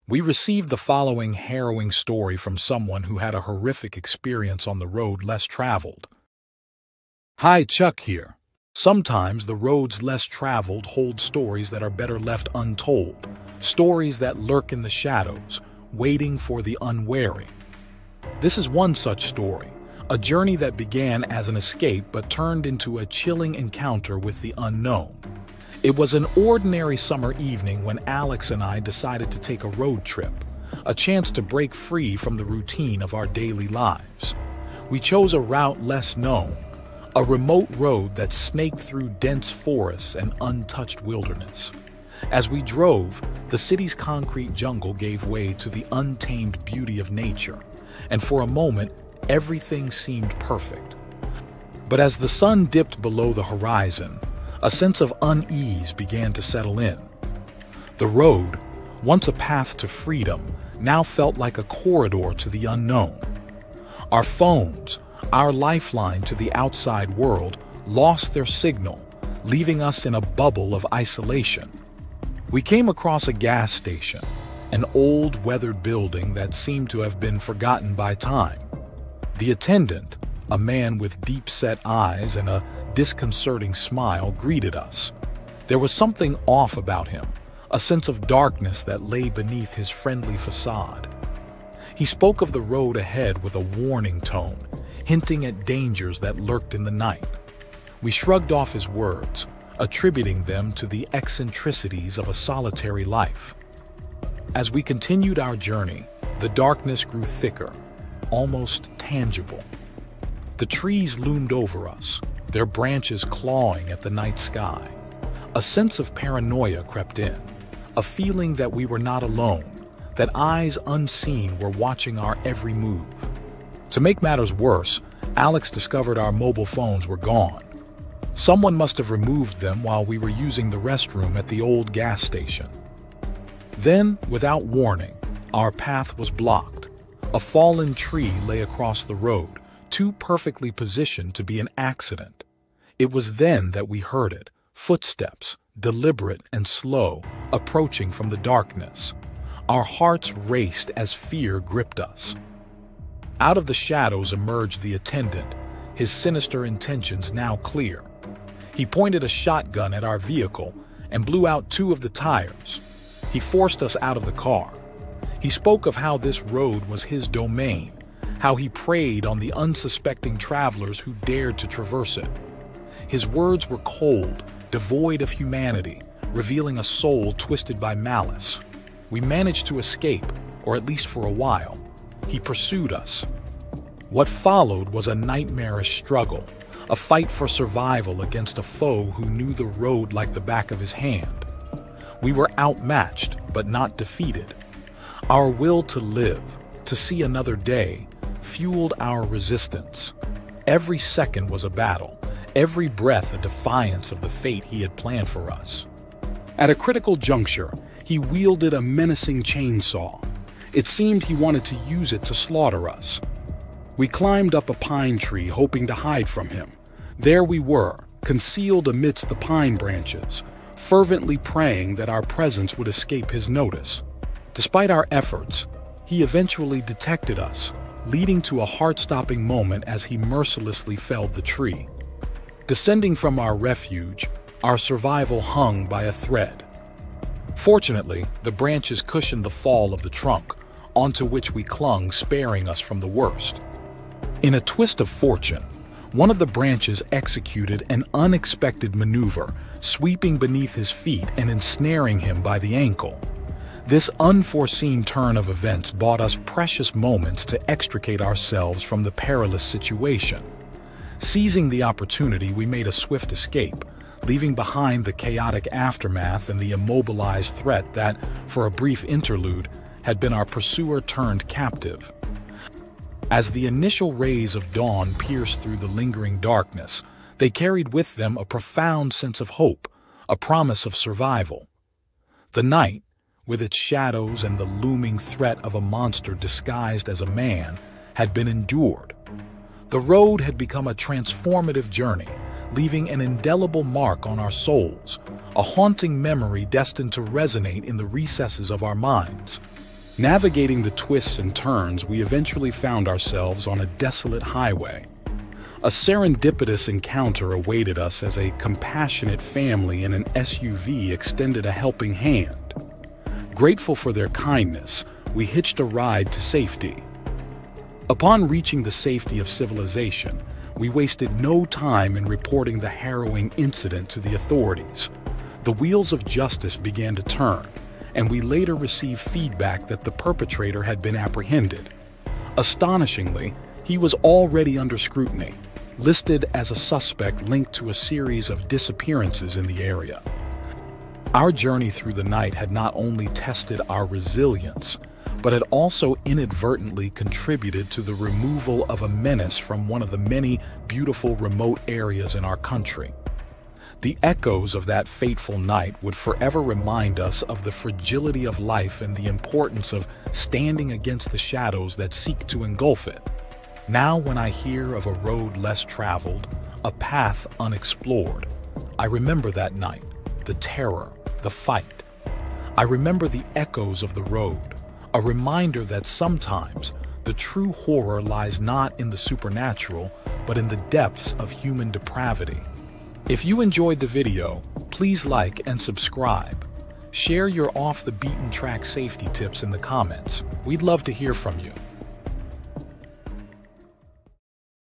We received the following harrowing story from someone who had a horrific experience on the road less traveled. Hi, Chuck here. Sometimes the roads less traveled hold stories that are better left untold, stories that lurk in the shadows, waiting for the unwary. This is one such story, a journey that began as an escape but turned into a chilling encounter with the unknown. It was an ordinary summer evening when Alex and I decided to take a road trip, a chance to break free from the routine of our daily lives. We chose a route less known, a remote road that snaked through dense forests and untouched wilderness. As we drove, the city's concrete jungle gave way to the untamed beauty of nature, and for a moment, everything seemed perfect. But as the sun dipped below the horizon, a sense of unease began to settle in. The road, once a path to freedom, now felt like a corridor to the unknown. Our phones, our lifeline to the outside world, lost their signal, leaving us in a bubble of isolation. We came across a gas station, an old, weathered building that seemed to have been forgotten by time. The attendant, a man with deep-set eyes and a disconcerting smile, greeted us. There was something off about him, a sense of darkness that lay beneath his friendly facade. He spoke of the road ahead with a warning tone, hinting at dangers that lurked in the night. We shrugged off his words, attributing them to the eccentricities of a solitary life. As we continued our journey, the darkness grew thicker, almost tangible. The trees loomed over us, their branches clawing at the night sky. A sense of paranoia crept in, a feeling that we were not alone, that eyes unseen were watching our every move. To make matters worse, Alex discovered our mobile phones were gone. Someone must have removed them while we were using the restroom at the old gas station. Then, without warning, our path was blocked. A fallen tree lay across the road, too perfectly positioned to be an accident. It was then that we heard it, footsteps, deliberate and slow, approaching from the darkness. Our hearts raced as fear gripped us. Out of the shadows emerged the attendant, his sinister intentions now clear. He pointed a shotgun at our vehicle and blew out 2 of the tires. He forced us out of the car. He spoke of how this road was his domain, how he preyed on the unsuspecting travelers who dared to traverse it. His words were cold, devoid of humanity, revealing a soul twisted by malice. We managed to escape, or at least for a while. He pursued us. What followed was a nightmarish struggle, a fight for survival against a foe who knew the road like the back of his hand. We were outmatched, but not defeated. Our will to live, to see another day, fueled our resistance. Every second was a battle, every breath a defiance of the fate he had planned for us. At a critical juncture, he wielded a menacing chainsaw. It seemed he wanted to use it to slaughter us. We climbed up a pine tree, hoping to hide from him. There we were, concealed amidst the pine branches, fervently praying that our presence would escape his notice. Despite our efforts, he eventually detected us, leading to a heart-stopping moment as he mercilessly felled the tree. Descending from our refuge, our survival hung by a thread. Fortunately, the branches cushioned the fall of the trunk, onto which we clung, sparing us from the worst. In a twist of fortune, one of the branches executed an unexpected maneuver, sweeping beneath his feet and ensnaring him by the ankle. This unforeseen turn of events bought us precious moments to extricate ourselves from the perilous situation. Seizing the opportunity, we made a swift escape, leaving behind the chaotic aftermath and the immobilized threat that, for a brief interlude, had been our pursuer turned captive. As the initial rays of dawn pierced through the lingering darkness, they carried with them a profound sense of hope, a promise of survival. The night, with its shadows and the looming threat of a monster disguised as a man, had been endured. The road had become a transformative journey, leaving an indelible mark on our souls, a haunting memory destined to resonate in the recesses of our minds. Navigating the twists and turns, we eventually found ourselves on a desolate highway. A serendipitous encounter awaited us as a compassionate family in an SUV extended a helping hand. Grateful for their kindness, we hitched a ride to safety. Upon reaching the safety of civilization, we wasted no time in reporting the harrowing incident to the authorities. The wheels of justice began to turn, and we later received feedback that the perpetrator had been apprehended. Astonishingly, he was already under scrutiny, listed as a suspect linked to a series of disappearances in the area. Our journey through the night had not only tested our resilience, but had also inadvertently contributed to the removal of a menace from one of the many beautiful remote areas in our country. The echoes of that fateful night would forever remind us of the fragility of life and the importance of standing against the shadows that seek to engulf it. Now, when I hear of a road less traveled, a path unexplored, I remember that night, the terror, the fight. I remember the echoes of the road, a reminder that sometimes the true horror lies not in the supernatural, but in the depths of human depravity. If you enjoyed the video, please like and subscribe. Share your off-the-beaten-track safety tips in the comments. We'd love to hear from you.